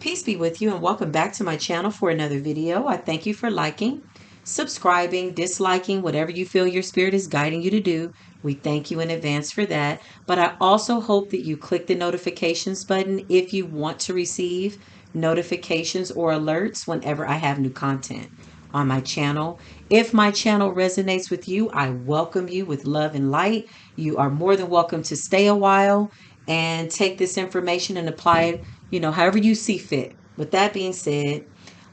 Peace be with you and welcome back to my channel for another video. I thank you for liking, subscribing, disliking, whatever you feel your spirit is guiding you to do. We thank you in advance for that. But I also hope that you click the notifications button if you want to receive notifications or alerts whenever I have new content on my channel. If my channel resonates with you, I welcome you with love and light. You are more than welcome to stay a while and take this information and apply it, however you see fit. With that being said,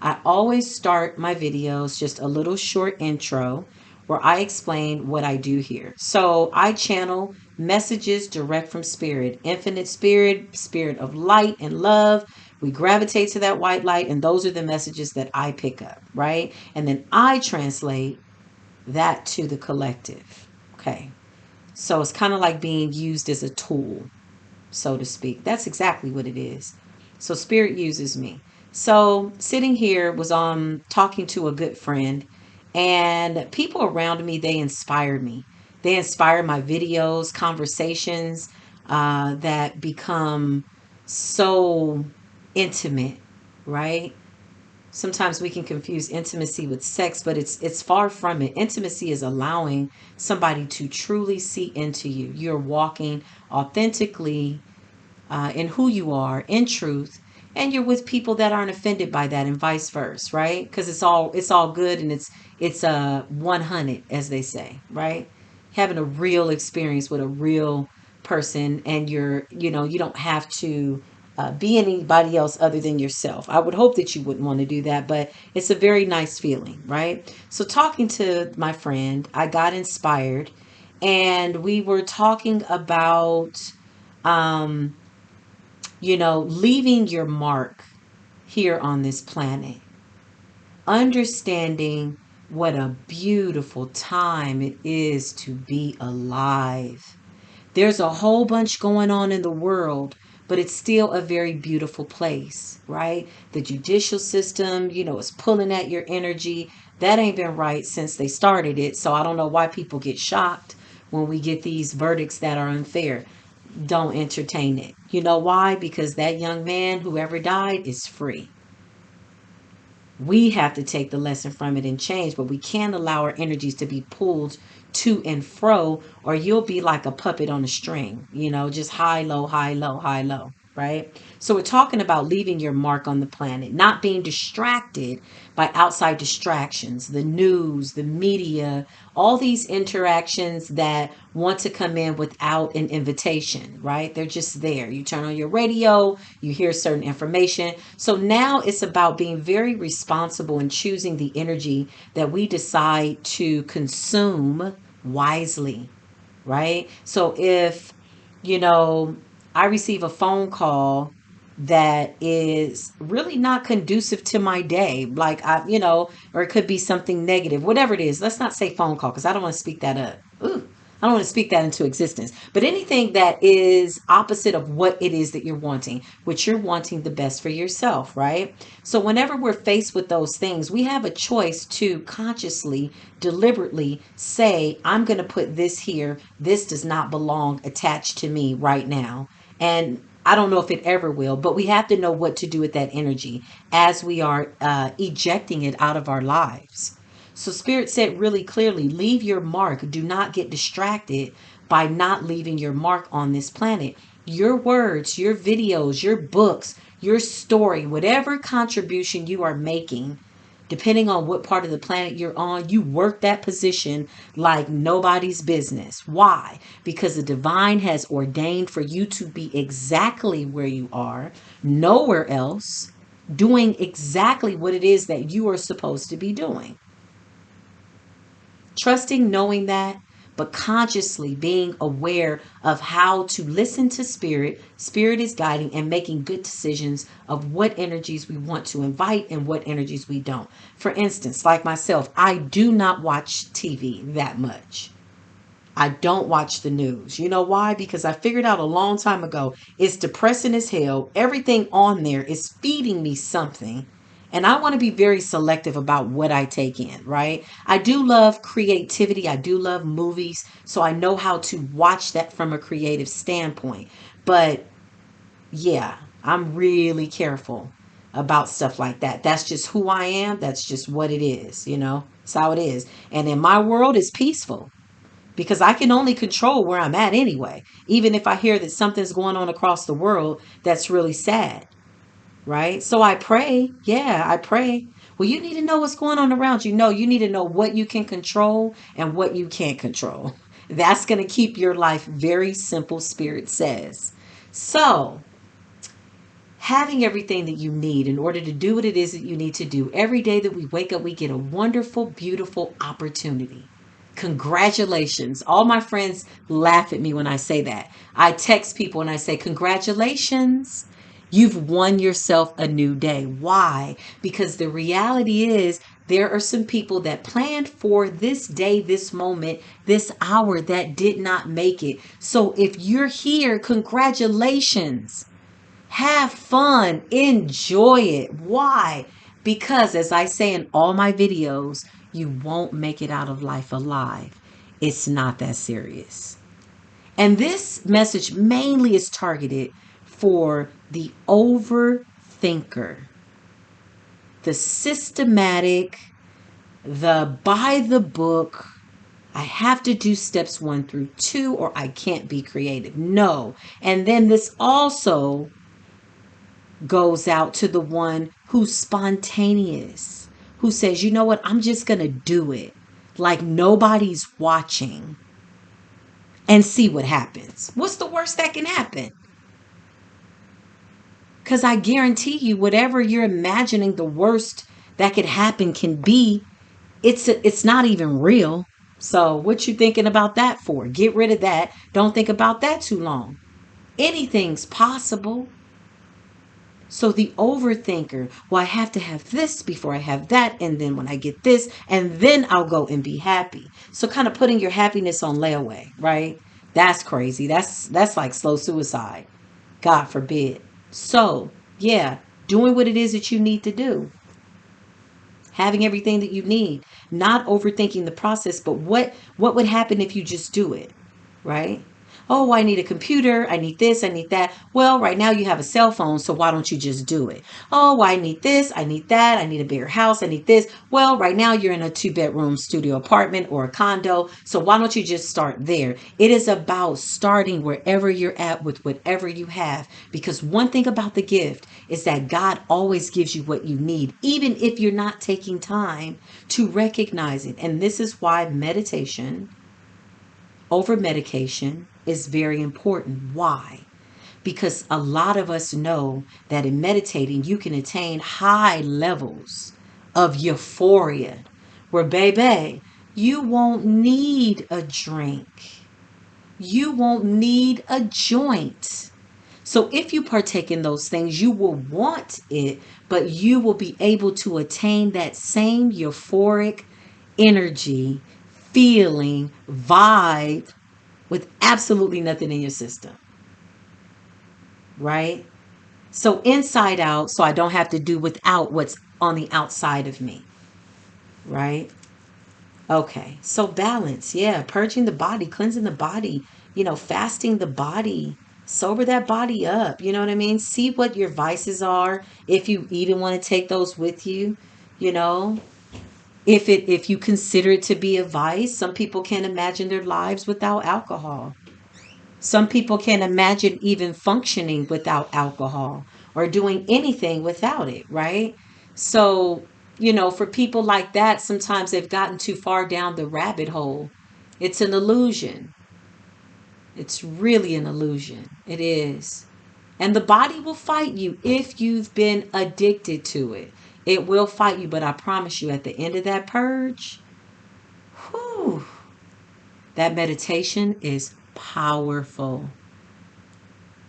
I always start my videos just a little short intro where I explain what I do here. So I channel messages direct from spirit, infinite spirit, spirit of light and love. We gravitate to that white light, and those are the messages that I pick up, right? And then I translate that to the collective. Okay. So it's kind of like being used as a tool, so to speak. That's exactly what it is. So spirit uses me. So sitting here was talking to a good friend, and people around me, they inspired me. They inspire my videos, conversations that become so intimate, right? Sometimes we can confuse intimacy with sex, but it's far from it. Intimacy is allowing somebody to truly see into you. You're walking authentically in who you are in truth, and you're with people that aren't offended by that, and vice versa, right? Because it's all good, and it's 100, as they say, right? Having a real experience with a real person, and you don't have to be anybody else other than yourself. I would hope that you wouldn't want to do that, but it's a very nice feeling, right? So talking to my friend, I got inspired, and we were talking about um leaving your mark here on this planet, understanding what a beautiful time it is to be alive. There's a whole bunch going on in the world, but it's still a very beautiful place, right? The judicial system, is pulling at your energy. That ain't been right since they started it. So I don't know why people get shocked when we get these verdicts that are unfair. Don't entertain it. You know why? Because that young man, whoever died, is free. We have to take the lesson from it and change, but we can't allow our energies to be pulled to and fro, or you'll be like a puppet on a string, just high, low, high, low, high, low, right? So we're talking about leaving your mark on the planet, not being distracted by outside distractions, the news, the media, all these interactions that want to come in without an invitation, right? They're just there. You turn on your radio, you hear certain information. So now it's about being very responsible and choosing the energy that we decide to consume wisely, right? So if, you know, I receive a phone call that is really not conducive to my day, like or it could be something negative, whatever it is. Let's not say phone call because I don't want to speak that up. Ooh, I don't want to speak that into existence. But anything that is opposite of what it is that you're wanting, which you're wanting the best for yourself, right? So whenever we're faced with those things, we have a choice to consciously, deliberately say, I'm going to put this here. This does not belong attached to me right now. And I don't know if it ever will, but we have to know what to do with that energy as we are ejecting it out of our lives. So Spirit said really clearly, leave your mark. Do not get distracted by not leaving your mark on this planet. Your words, your videos, your books, your story, whatever contribution you are making, depending on what part of the planet you're on, you work that position like nobody's business. Why? Because the divine has ordained for you to be exactly where you are, nowhere else, doing exactly what it is that you are supposed to be doing. Trusting, knowing that, but consciously being aware of how to listen to spirit. Spirit is guiding and making good decisions of what energies we want to invite and what energies we don't. For instance, like myself, I do not watch TV that much. I don't watch the news. You know why? Because I figured out a long time ago it's depressing as hell. Everything on there is feeding me something. And I want to be very selective about what I take in, right? I do love creativity. I do love movies. So I know how to watch that from a creative standpoint. But yeah, I'm really careful. about stuff like that. That's just who I am. That's just what it is, you know. It's how it is. And in my world, it's peaceful because I can only control where I'm at anyway. Even if I hear that something's going on across the world that's really sad, right? So I pray. Yeah, I pray. Well, you need to know what's going on around you. No, you need to know what you can control and what you can't control. That's going to keep your life very simple, Spirit says. So, having everything that you need in order to do what it is that you need to do. Every day that we wake up, we get a wonderful, beautiful opportunity. Congratulations. All my friends laugh at me when I say that. I text people and I say, congratulations. You've won yourself a new day. Why? Because the reality is there are some people that planned for this day, this moment, this hour that did not make it. So if you're here, congratulations. Have fun, enjoy it. Why? Because, as I say in all my videos, you won't make it out of life alive. It's not that serious. And this message mainly is targeted for the overthinker, the systematic, the by the book. I have to do steps 1 through 2 or I can't be creative. No. And then this also goes out to the one who's spontaneous, who says, you know what, I'm just going to do it like nobody's watching and see what happens. What's the worst that can happen? Because I guarantee you, whatever you're imagining the worst that could happen can be, it's not even real. So what you thinking about that for? Get rid of that. Don't think about that too long. Anything's possible. So the overthinker, well, I have to have this before I have that. And then when I get this, and then I'll go and be happy. So kind of putting your happiness on layaway, right? That's crazy. That's like slow suicide. God forbid. So yeah, doing what it is that you need to do. Having everything that you need. Not overthinking the process, but what would happen if you just do it, right? Oh, I need a computer. I need this. I need that. Well, right now you have a cell phone, so why don't you just do it? Oh, I need this. I need that. I need a bigger house. I need this. Well, right now you're in a 2-bedroom studio apartment or a condo, so why don't you just start there? It is about starting wherever you're at with whatever you have, because one thing about the gift is that God always gives you what you need, even if you're not taking time to recognize it. And this is why meditation over medication is very important. Why? Because a lot of us know that in meditating, you can attain high levels of euphoria where, baby, you won't need a drink. You won't need a joint. So if you partake in those things, you will want it, but you will be able to attain that same euphoric energy, feeling, vibe with absolutely nothing in your system. Right? So inside out, so I don't have to do without what's on the outside of me. Right? Okay. So balance. Yeah. Purging the body, cleansing the body, fasting the body, sober that body up. You know what I mean? See what your vices are. If you even want to take those with you, you know, if you consider it to be a vice, some people can't imagine their lives without alcohol. Some people can't imagine even functioning without alcohol or doing anything without it, right? So, for people like that, sometimes they've gotten too far down the rabbit hole. It's an illusion. It's really an illusion. It is. And the body will fight you if you've been addicted to it. It will fight you, but I promise you, at the end of that purge, whew, that meditation is powerful.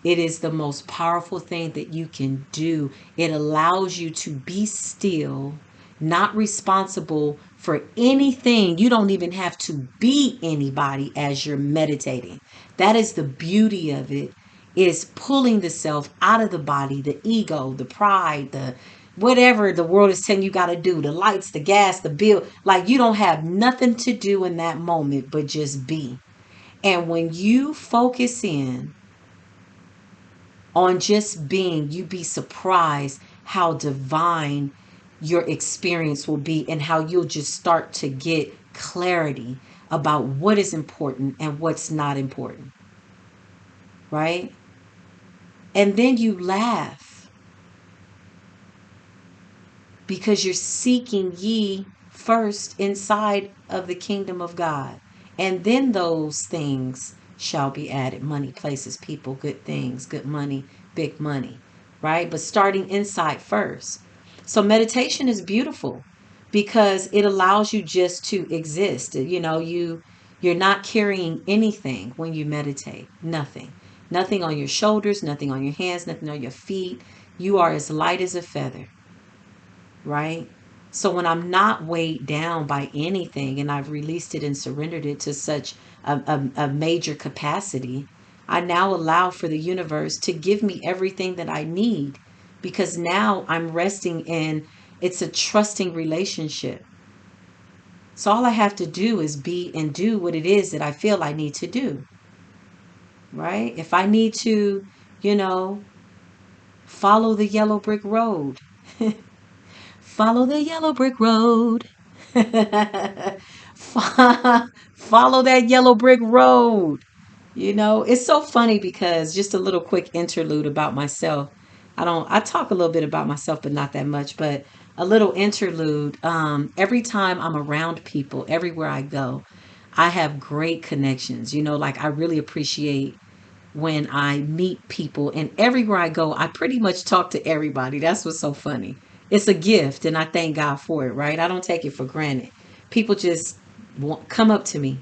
It is the most powerful thing that you can do. It allows you to be still, not responsible for anything. You don't even have to be anybody as you're meditating. That is the beauty of it, is pulling the self out of the body, the ego, the pride, the whatever the world is telling you got to do, the lights, the gas, the bill. Like, you don't have nothing to do in that moment but just be. And when you focus in on just being, you be surprised how divine your experience will be and how you'll just start to get clarity about what is important and what's not important, right? And then you laugh because you're seeking ye first inside of the kingdom of God. And then those things shall be added: money, places, people, good things, good money, big money, right? But starting inside first. So meditation is beautiful because it allows you just to exist. You know, you're not carrying anything when you meditate. Nothing. Nothing on your shoulders, nothing on your hands, nothing on your feet. You are as light as a feather, right? So when I'm not weighed down by anything and I've released it and surrendered it to such a major capacity, I now allow for the universe to give me everything that I need, because now I'm resting in, it's a trusting relationship. So all I have to do is be and do what it is that I feel I need to do, right? If I need to, you know, follow the yellow brick road, follow the yellow brick road. Follow that yellow brick road. You know, it's so funny because, just a little quick interlude about myself. I talk a little bit about myself, but not that much, but a little interlude. Every time I'm around people, everywhere I go, I have great connections. You know, like I really appreciate when I meet people, and everywhere I go, I pretty much talk to everybody. That's what's so funny. It's a gift, and I thank God for it, right? I don't take it for granted. People just come up to me.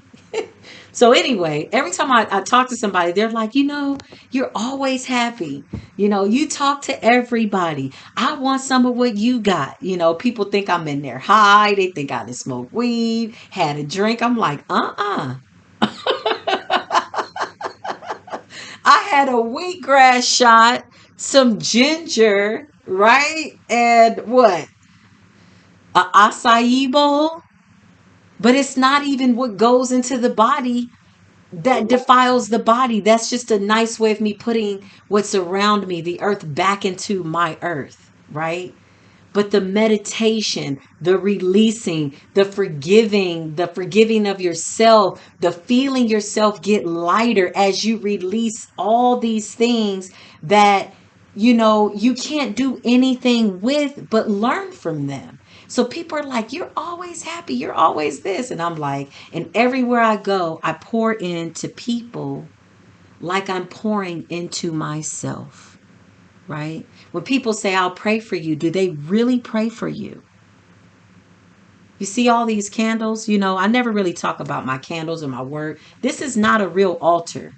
So anyway, every time I talk to somebody, they're like, you know, you're always happy. You know, you talk to everybody. I want some of what you got. You know, people think I'm in there high. They think I done smoked weed, had a drink. I'm like, I had a wheatgrass shot, some ginger, right? And what? A acai bowl. But it's not even what goes into the body that defiles the body. That's just a nice way of me putting what's around me, the earth, back into my earth, right? But the meditation, the releasing, the forgiving of yourself, the feeling yourself get lighter as you release all these things that, you know, you can't do anything with but learn from them. So people are like, you're always happy, you're always this. And I'm like, and everywhere I go, I pour into people like I'm pouring into myself, right? When people say, I'll pray for you, do they really pray for you? You see all these candles, you know, I never really talk about my candles or my work. This is not a real altar,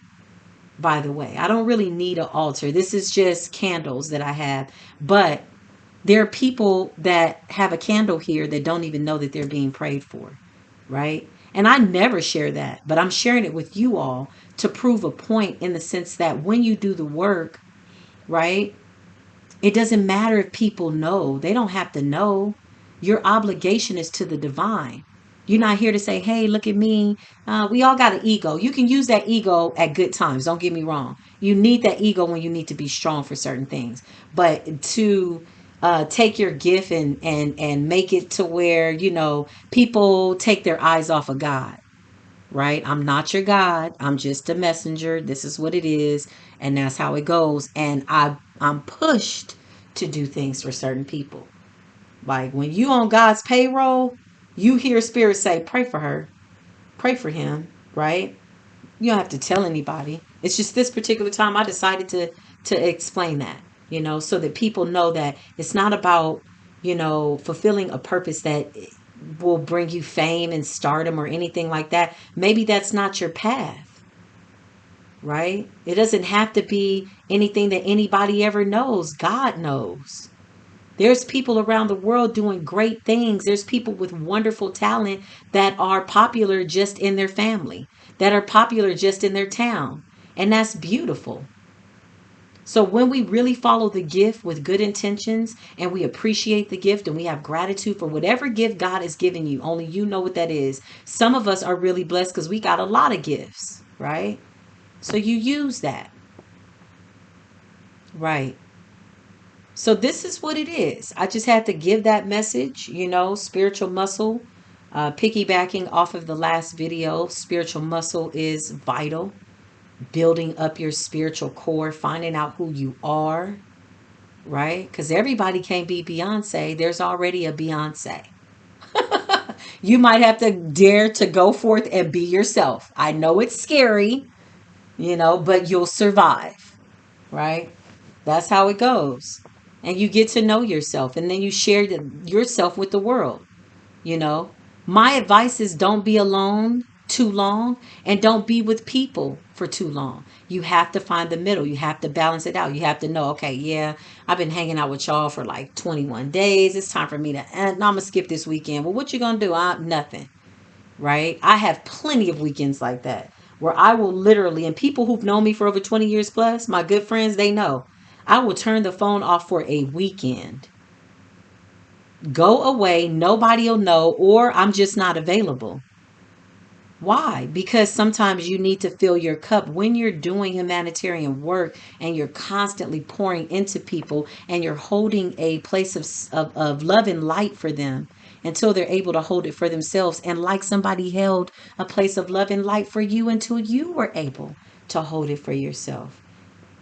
by the way. I don't really need an altar. This is just candles that I have. But there are people that have a candle here that don't even know that they're being prayed for, right? And I never share that, but I'm sharing it with you all to prove a point, in the sense that when you do the work, right? It doesn't matter if people know. They don't have to know. Your obligation is to the divine. You're not here to say, hey, look at me. We all got an ego. You can use that ego at good times. Don't get me wrong. You need that ego when you need to be strong for certain things. But to take your gift and make it to where, you know, people take their eyes off of God, right? I'm not your God. I'm just a messenger. This is what it is. And that's how it goes. And I'm pushed to do things for certain people. Like when you on God's payroll, you hear spirit say, pray for her, pray for him, right? You don't have to tell anybody. It's just this particular time I decided to explain that, you know, so that people know that it's not about, you know, fulfilling a purpose that will bring you fame and stardom or anything like that. Maybe that's not your path, right? It doesn't have to be anything that anybody ever knows. God knows. There's people around the world doing great things. There's people with wonderful talent that are popular just in their family, that are popular just in their town. And that's beautiful. So when we really follow the gift with good intentions, and we appreciate the gift, and we have gratitude for whatever gift God has given you, only you know what that is. Some of us are really blessed because we got a lot of gifts, right? So you use that. Right. So this is what it is. I just had to give that message, you know, spiritual muscle. Piggybacking off of the last video, spiritual muscle is vital. Building up your spiritual core, finding out who you are, right? Because everybody can't be Beyonce. There's already a Beyonce. You might have to dare to go forth and be yourself. I know it's scary, you know, but you'll survive, right? That's how it goes. And you get to know yourself, and then you share yourself with the world, you know. My advice is don't be alone too long, and don't be with people for too long. You have to find the middle. You have to balance it out. You have to know, okay, yeah, I've been hanging out with y'all for like 21 days. It's time for me to end. I'm going to skip this weekend. Well, what you going to do? Nothing, right? I have plenty of weekends like that where I will literally, and people who've known me for over 20 years plus, my good friends, they know, I will turn the phone off for a weekend. Go away, nobody'll know, or I'm just not available. Why? Because sometimes you need to fill your cup when you're doing humanitarian work and you're constantly pouring into people and you're holding a place of love and light for them until they're able to hold it for themselves. And like somebody held a place of love and light for you until you were able to hold it for yourself.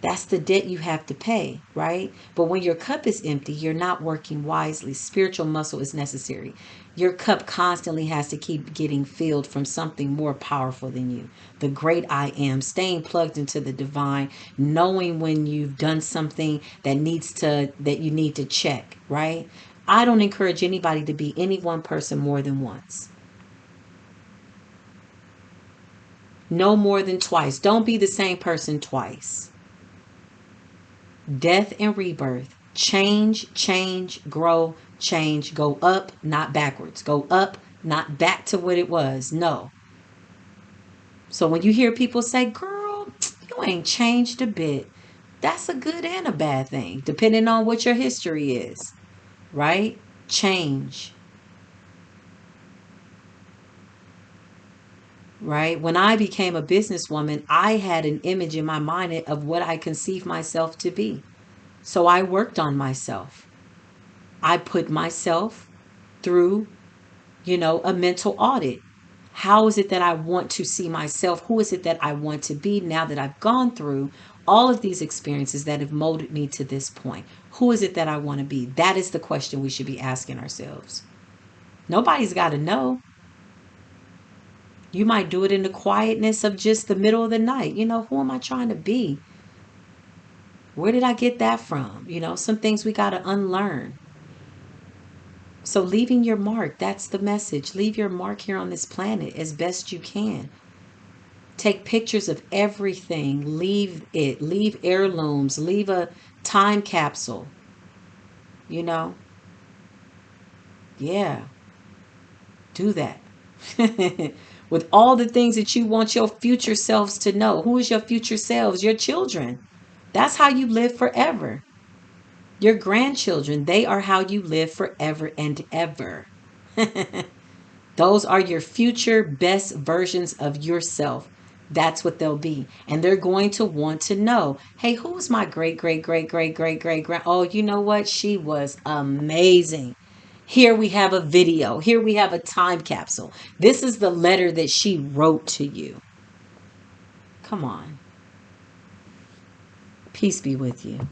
That's the debt you have to pay, right? But when your cup is empty, you're not working wisely. Spiritual muscle is necessary. Your cup constantly has to keep getting filled from something more powerful than you. The great I am, staying plugged into the divine, knowing when you've done something that you need to check, right? I don't encourage anybody to be any one person more than once. No more than twice. Don't be the same person twice. Death and rebirth. Change, change, grow, change. Go up, not backwards. Go up, not back to what it was. No. So when you hear people say, girl, you ain't changed a bit, that's a good and a bad thing, depending on what your history is, right? Change, right? When I became a businesswoman, I had an image in my mind of what I conceived myself to be. So I worked on myself. I put myself through, a mental audit. How is it that I want to see myself? Who is it that I want to be now that I've gone through all of these experiences that have molded me to this point? Who is it that I want to be? That is the question we should be asking ourselves. Nobody's got to know. You might do it in the quietness of just the middle of the night. Who am I trying to be? Where did I get that from? Some things we got to unlearn. So leaving your mark, that's the message. Leave your mark here on this planet as best you can. Take pictures of everything. Leave it. Leave heirlooms. Leave a time capsule. Yeah, do that. With all the things that you want your future selves to know. Who is your future selves? Your children. That's how you live forever. Your grandchildren, they are how you live forever and ever. Those are your future best versions of yourself. That's what they'll be. And they're going to want to know, hey, who's my great, great, great, great, great, great, great? Oh, you know what? She was amazing. Here we have a video. Here we have a time capsule. This is the letter that she wrote to you. Come on. Peace be with you.